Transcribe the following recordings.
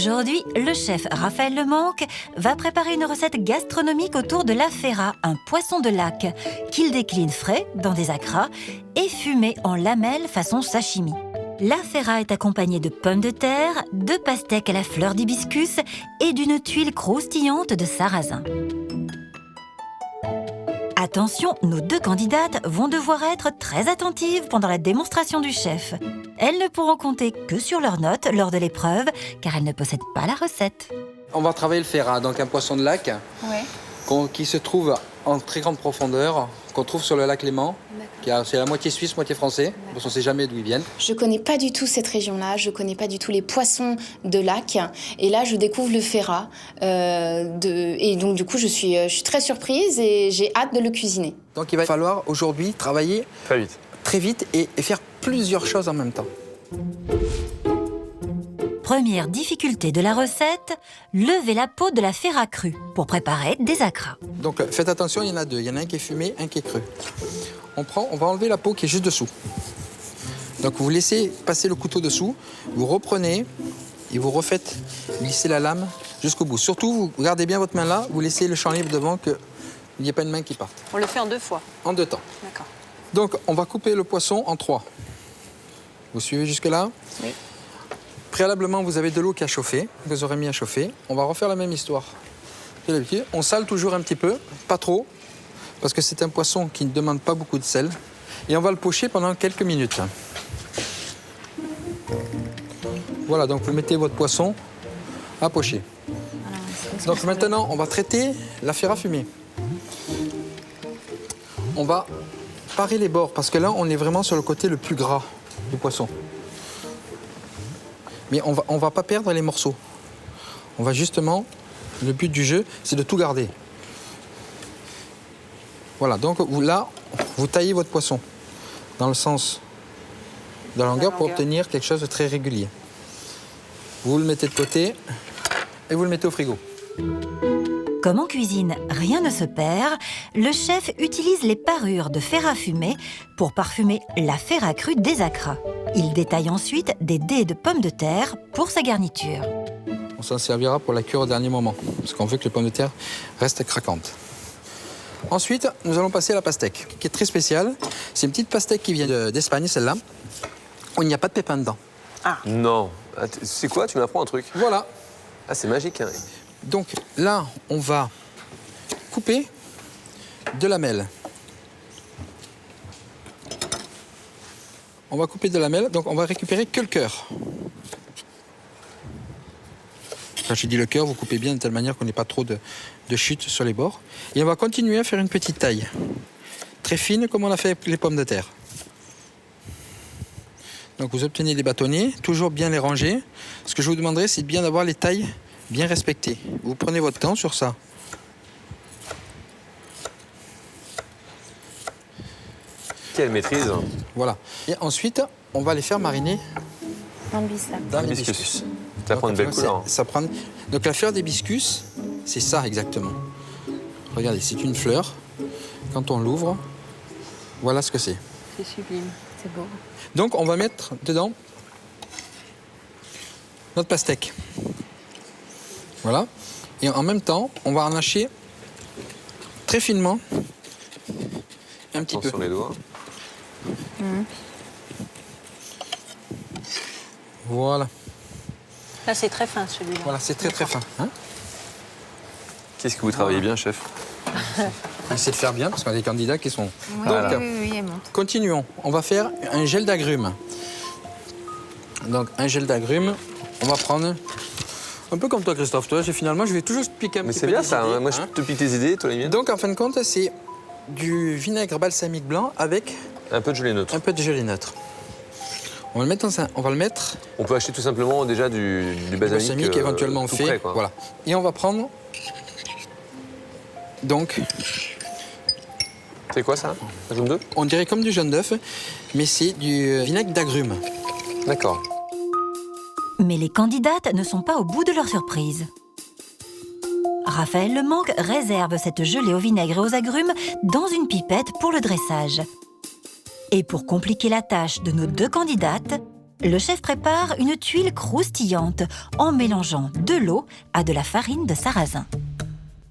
Aujourd'hui, le chef Raphaël Lemanque va préparer une recette gastronomique autour de l'aféra, un poisson de lac, qu'il décline frais dans des acras et fumé en lamelles façon sashimi. L'aféra est accompagnée de pommes de terre, de pastèques à la fleur d'hibiscus et d'une tuile croustillante de sarrasin. Attention, nos deux candidates vont devoir être très attentives pendant la démonstration du chef. Elles ne pourront compter que sur leurs notes lors de l'épreuve, car elles ne possèdent pas la recette. On va travailler le ferra, donc un poisson de lac qui se trouve en très grande profondeur, qu'on trouve sur le lac Léman. C'est la moitié suisse, moitié français, parce qu'on ne sait jamais d'où ils viennent. Je ne connais pas du tout cette région-là, je ne connais pas du tout les poissons de lac. Et là, je découvre le ferra. Et donc, du coup, je suis très surprise et j'ai hâte de le cuisiner. Donc, il va falloir aujourd'hui travailler très vite et faire plusieurs choses en même temps. Première difficulté de la recette, lever la peau de la ferra crue pour préparer des acras. Donc, faites attention, il y en a deux. Il y en a un qui est fumé, un qui est cru. On va enlever la peau qui est juste dessous. Donc vous laissez passer le couteau dessous, vous reprenez et vous refaites glisser la lame jusqu'au bout. Surtout, vous gardez bien votre main là, vous laissez le champ libre devant qu'il n'y ait pas une main qui parte. On le fait en 2 fois? En 2 temps. D'accord. Donc on va couper le poisson en 3. Vous suivez jusque-là? Oui. Préalablement, vous avez de l'eau qui a chauffé, que vous aurez mis à chauffer. On va refaire la même histoire. On sale toujours un petit peu, pas trop, parce que c'est un poisson qui ne demande pas beaucoup de sel. Et on va le pocher pendant quelques minutes. Voilà, donc vous mettez votre poisson à pocher. Donc maintenant, on va traiter la ferra fumée. On va parer les bords, parce que là, on est vraiment sur le côté le plus gras du poisson. Mais on va pas perdre les morceaux. On va justement, le but du jeu, c'est de tout garder. Voilà, donc là, vous taillez votre poisson dans le sens de la longueur pour obtenir quelque chose de très régulier. Vous le mettez de côté et vous le mettez au frigo. Comme en cuisine, rien ne se perd, le chef utilise les parures de ferra fumée pour parfumer la ferra crue des acras. Il détaille ensuite des dés de pommes de terre pour sa garniture. On s'en servira pour la cure au dernier moment, parce qu'on veut que les pommes de terre restent craquantes. Ensuite, nous allons passer à la pastèque, qui est très spéciale. C'est une petite pastèque qui vient d'Espagne, celle-là, où il n'y a pas de pépins dedans. Ah. Non. C'est quoi? Tu m'apprends un truc? Voilà. Ah, c'est magique. Hein. Donc là, on va couper de lamelles. On va couper de lamelles, donc on va récupérer que le cœur. Quand je dis le cœur, vous coupez bien de telle manière qu'on n'ait pas trop de chute sur les bords. Et on va continuer à faire une petite taille, très fine comme on a fait avec les pommes de terre. Donc vous obtenez des bâtonnets, toujours bien les ranger. Ce que je vous demanderai, c'est bien d'avoir les tailles bien respectées. Vous prenez votre temps sur ça. Quelle maîtrise. Voilà. Et ensuite, on va les faire mariner Dans l'hibiscus. Ça prend une belle couleur. Donc la fleur d'hibiscus, c'est ça exactement. Regardez, c'est une fleur. Quand on l'ouvre, voilà ce que c'est. C'est sublime. C'est beau. Donc on va mettre dedans notre pastèque. Voilà. Et en même temps, on va arracher très finement un petit peu. Sur les doigts. Voilà. Là, c'est très fin, celui-là. Voilà, c'est très très fin. Hein? Qu'est-ce que vous travaillez bien, chef? On essaie de faire bien parce qu'on a des candidats qui sont... Oui, Donc, oui, elle monte. continuons. On va faire un gel d'agrumes. Donc, un gel d'agrumes, on va prendre... Un peu comme toi, Christophe. Toi, finalement, je vais toujours piquer un Mais petit c'est peu bien des ça. idées, Hein. Moi, je te pique tes idées, toi les miennes. Donc, en fin de compte, c'est du vinaigre balsamique blanc avec Un peu de gelée neutre. un peu de gelée neutre. On va le mettre on va le mettre On peut acheter tout simplement déjà du du balsamique, balsamique éventuellement tout fait. prêt, quoi. Voilà. Et on va prendre donc, C'est quoi ça? Un jaune d'œuf? on dirait comme du jaune d'œuf, mais c'est du vinaigre d'agrumes. D'accord. Mais les candidates ne sont pas au bout de leur surprise. Raphaël Lemanque réserve cette gelée au vinaigre et aux agrumes dans une pipette pour le dressage. Et pour compliquer la tâche de nos deux candidates, le chef prépare une tuile croustillante en mélangeant de l'eau à de la farine de sarrasin.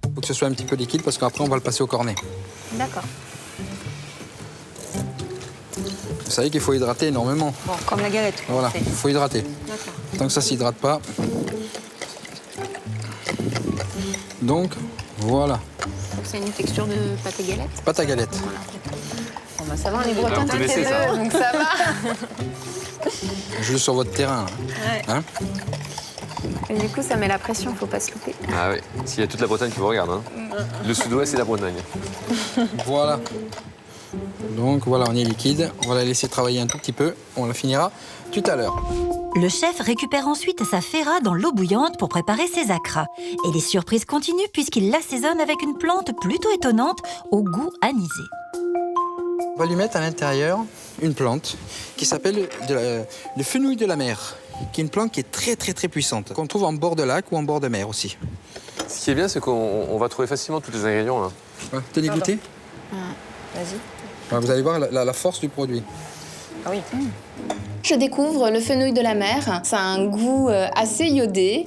Il faut que ce soit un petit peu liquide parce qu'après on va le passer au cornet. D'accord. Vous savez qu'il faut hydrater énormément. Bon, comme la galette. quoi, Voilà, c'est- il faut hydrater. D'accord. Tant que ça ne s'hydrate pas. Donc, voilà, Donc c'est une texture de pâte à galette. pâte à galette. Bon, bah, ça va, on est bretons vous toutes les connaissez ça. deux, donc ça va. Juste sur votre terrain. Ouais. Hein. Et du coup, ça met la pression, faut pas se louper. Ah oui, s'il y a toute la Bretagne qui vous regarde. Hein. Le sud-ouest, c'est la Bretagne. Voilà. Donc voilà, on est liquide. On va la laisser travailler un tout petit peu. On la finira tout à l'heure. Le chef récupère ensuite sa ferra dans l'eau bouillante pour préparer ses acras. Et les surprises continuent puisqu'il l'assaisonne avec une plante plutôt étonnante au goût anisé. On va lui mettre à l'intérieur une plante qui s'appelle le fenouil de la mer, qui est une plante qui est très très très puissante, qu'on trouve en bord de lac ou en bord de mer aussi. Ce qui est bien, c'est qu'on va trouver facilement tous les ingrédients. Là. Ouais, tenez goûter. Vas-y. Ouais, vous allez voir la force du produit. Ah oui. Je découvre le fenouil de la mer. Ça a un goût assez iodé,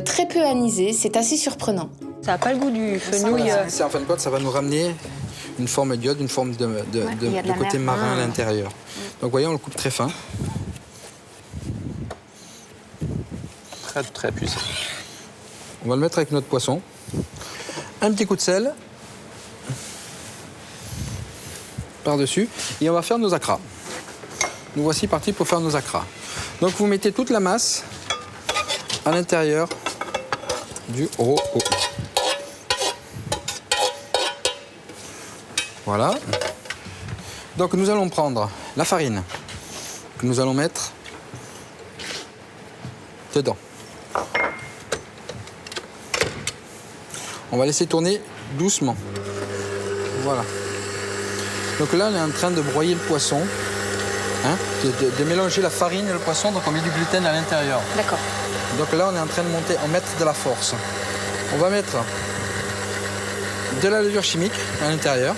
très peu anisé. C'est assez surprenant. Ça n'a pas le goût du fenouil. C'est en fin de compte, ça va nous ramener une forme d'iode, une forme de il y a de la côté mer. marin à l'intérieur. Donc vous voyez, on le coupe très fin. Très, très puissant. On va le mettre avec notre poisson. Un petit coup de sel par-dessus et on va faire nos acras. Nous voici partis pour faire nos acras. Donc vous mettez toute la masse à l'intérieur du roux. Voilà. Donc nous allons prendre la farine que nous allons mettre dedans. On va laisser tourner doucement. Voilà. Donc là, on est en train de broyer le poisson, hein, de mélanger la farine et le poisson, donc on met du gluten à l'intérieur. D'accord. Donc là, on est en train de mettre de la force. On va mettre de la levure chimique à l'intérieur.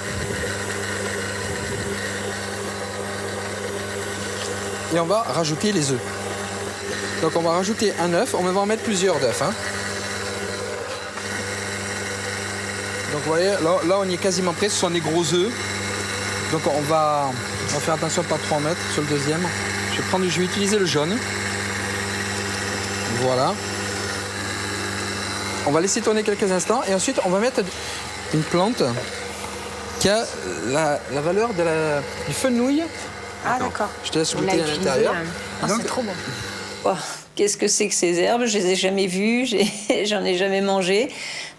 Et on va rajouter les œufs. Donc on va rajouter un œuf, on va en mettre plusieurs d'œufs. Hein. Donc vous voyez, là on y est quasiment prêt, ce sont des gros œufs. Donc on va faire attention de ne pas trop en mettre sur le deuxième. Je vais utiliser le jaune. Voilà. On va laisser tourner quelques instants et ensuite on va mettre une plante qui a la valeur du fenouil. Ah d'accord. Je te laisse On goûter l'a à utilisé, l'intérieur. Ah, Donc, c'est trop bon. Oh, qu'est-ce que c'est que ces herbes? Je les ai jamais vues, j'en ai jamais mangé.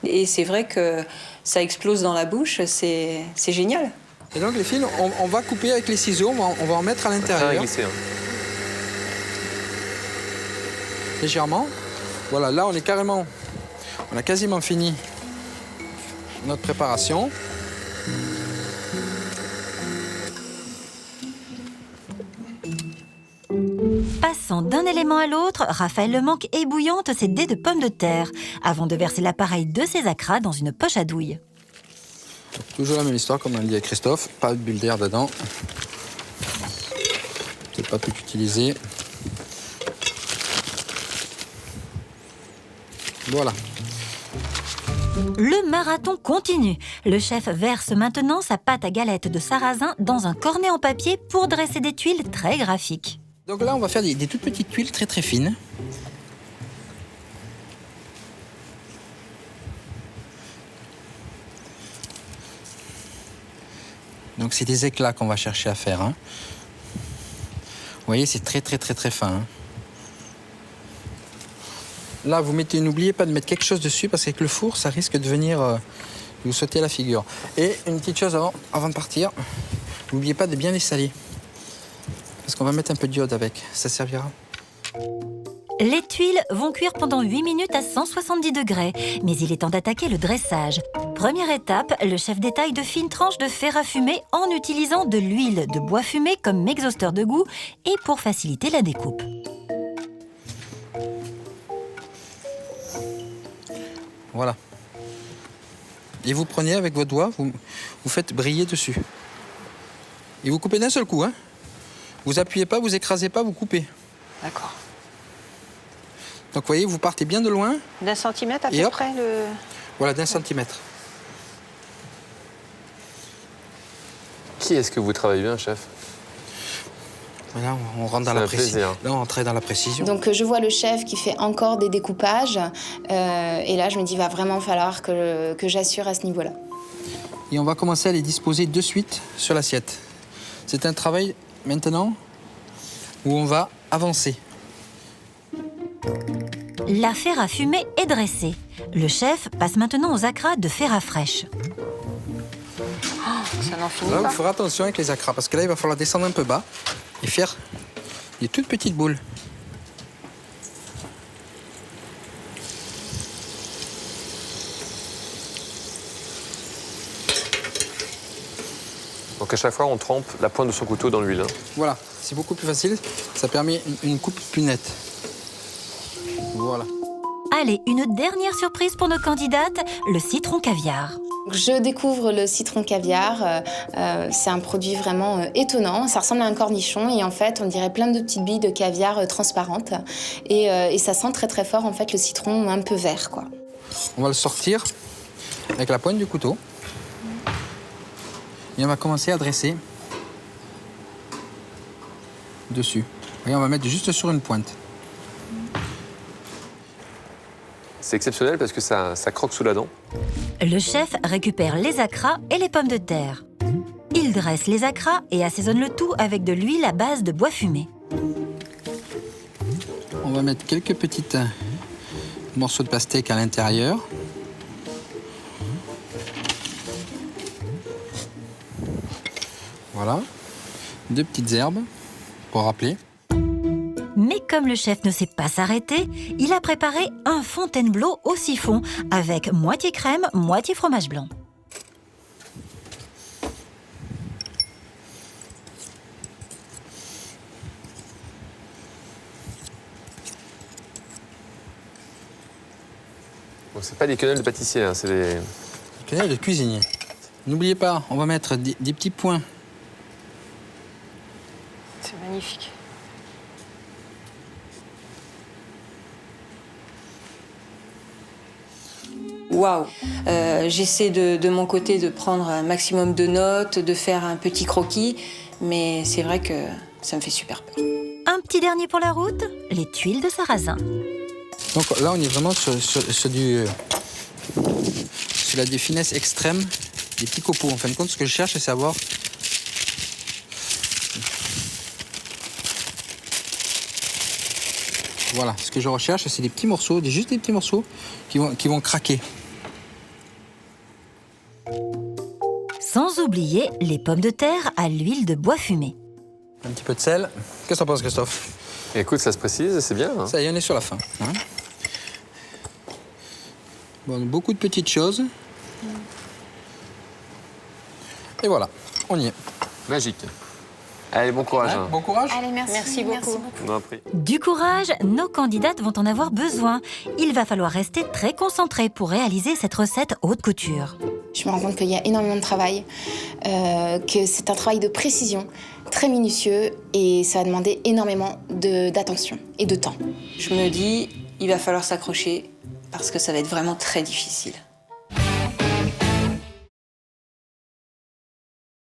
Et c'est vrai que ça explose dans la bouche, c'est génial. Et donc les fils, on va couper avec les ciseaux, on va en mettre à Très à l'intérieur, glisser. Hein. légèrement. Voilà, là on a quasiment fini notre préparation. Passant d'un élément à l'autre, Raphaël Lemanque ébouillante ses dés de pommes de terre avant de verser l'appareil de ses acras dans une poche à douille. Toujours la même histoire comme on l'a dit avec Christophe, pas de bulle d'air dedans. Peut-être pas tout utiliser. Voilà. Le marathon continue. Le chef verse maintenant sa pâte à galette de sarrasin dans un cornet en papier pour dresser des tuiles très graphiques. Donc là, on va faire des toutes petites tuiles très très fines. Donc c'est des éclats qu'on va chercher à faire. Hein. Vous voyez, c'est très très très très fin. Hein. Là, n'oubliez pas de mettre quelque chose dessus parce qu'avec le four, ça risque de venir vous sauter à la figure. Et une petite chose avant de partir, n'oubliez pas de bien les saler. Parce qu'on va mettre un peu d'iode avec, ça servira. Les tuiles vont cuire pendant 8 minutes à 170 degrés, mais il est temps d'attaquer le dressage. Première étape, le chef détaille de fines tranches de fer à fumer en utilisant de l'huile de bois fumé comme exhausteur de goût et pour faciliter la découpe. Voilà. Et vous prenez avec vos doigts, vous faites briller dessus. Et vous coupez d'un seul coup. Hein. Vous appuyez pas, vous écrasez pas, vous coupez. D'accord. Donc vous voyez, vous partez bien de loin, D'un centimètre à Et peu hop. près le... voilà, d'1 centimètre. Qui est-ce que vous travaillez bien, chef? Voilà, on rentre dans C'est la un précision. plaisir. Là, on travaille dans la précision. Donc je vois le chef qui fait encore des découpages et là je me dis il va vraiment falloir que j'assure à ce niveau-là. Et on va commencer à les disposer de suite sur l'assiette. C'est un travail maintenant où on va avancer. La fer à fumer est dressée. Le chef passe maintenant aux acras de fer à fraîche. Ça n'en finit Là, il pas. faut faire attention avec les acras parce que là, il va falloir descendre un peu bas et faire des toutes petites boules. Donc à chaque fois, on trempe la pointe de son couteau dans l'huile. Hein. Voilà, c'est beaucoup plus facile. Ça permet une coupe plus nette. Voilà. Allez, une dernière surprise pour nos candidates, le citron caviar. Je découvre le citron caviar. C'est un produit vraiment étonnant. Ça ressemble à un cornichon et en fait, on dirait plein de petites billes de caviar transparentes. Et ça sent très très fort en fait le citron un peu vert, quoi. On va le sortir avec la pointe du couteau. Et on va commencer à dresser dessus. Et on va mettre juste sur une pointe. C'est exceptionnel parce que ça croque sous la dent. Le chef récupère les acras et les pommes de terre. Il dresse les acras et assaisonne le tout avec de l'huile à base de bois fumé. On va mettre quelques petits morceaux de pastèque à l'intérieur. Voilà. 2 petites herbes pour rappeler. Mais comme le chef ne sait pas s'arrêter, il a préparé un Fontainebleau au siphon avec moitié crème, moitié fromage blanc. Bon, c'est pas des quenelles de pâtissier, hein, c'est des... Quenelle de cuisinier. N'oubliez pas, on va mettre des petits points. C'est magnifique. Waouh. J'essaie de mon côté de prendre un maximum de notes, de faire un petit croquis, mais c'est vrai que ça me fait super peur. Un petit dernier pour la route, les tuiles de sarrasin. Donc là, on est vraiment sur la des finesses extrêmes, des petits copeaux. En fin de compte, ce que je cherche, c'est savoir voilà, ce que je recherche, c'est des petits morceaux, juste des petits morceaux qui vont craquer. Sans oublier les pommes de terre à l'huile de bois fumé. Un petit peu de sel. Qu'est-ce que t'en penses, Christophe? Écoute, ça se précise, c'est bien. Hein. Ça y est, on est sur la fin. Hein. Bon, beaucoup de petites choses. Et voilà, on y est. Magique. Allez, bon courage. hein. Bon courage. Allez, merci beaucoup. On en a pris. Du courage, nos candidates vont en avoir besoin. Il va falloir rester très concentré pour réaliser cette recette haute couture. Je me rends compte qu'il y a énormément de travail, que c'est un travail de précision, très minutieux, et ça va demander énormément d'attention et de temps. Je me dis, il va falloir s'accrocher parce que ça va être vraiment très difficile.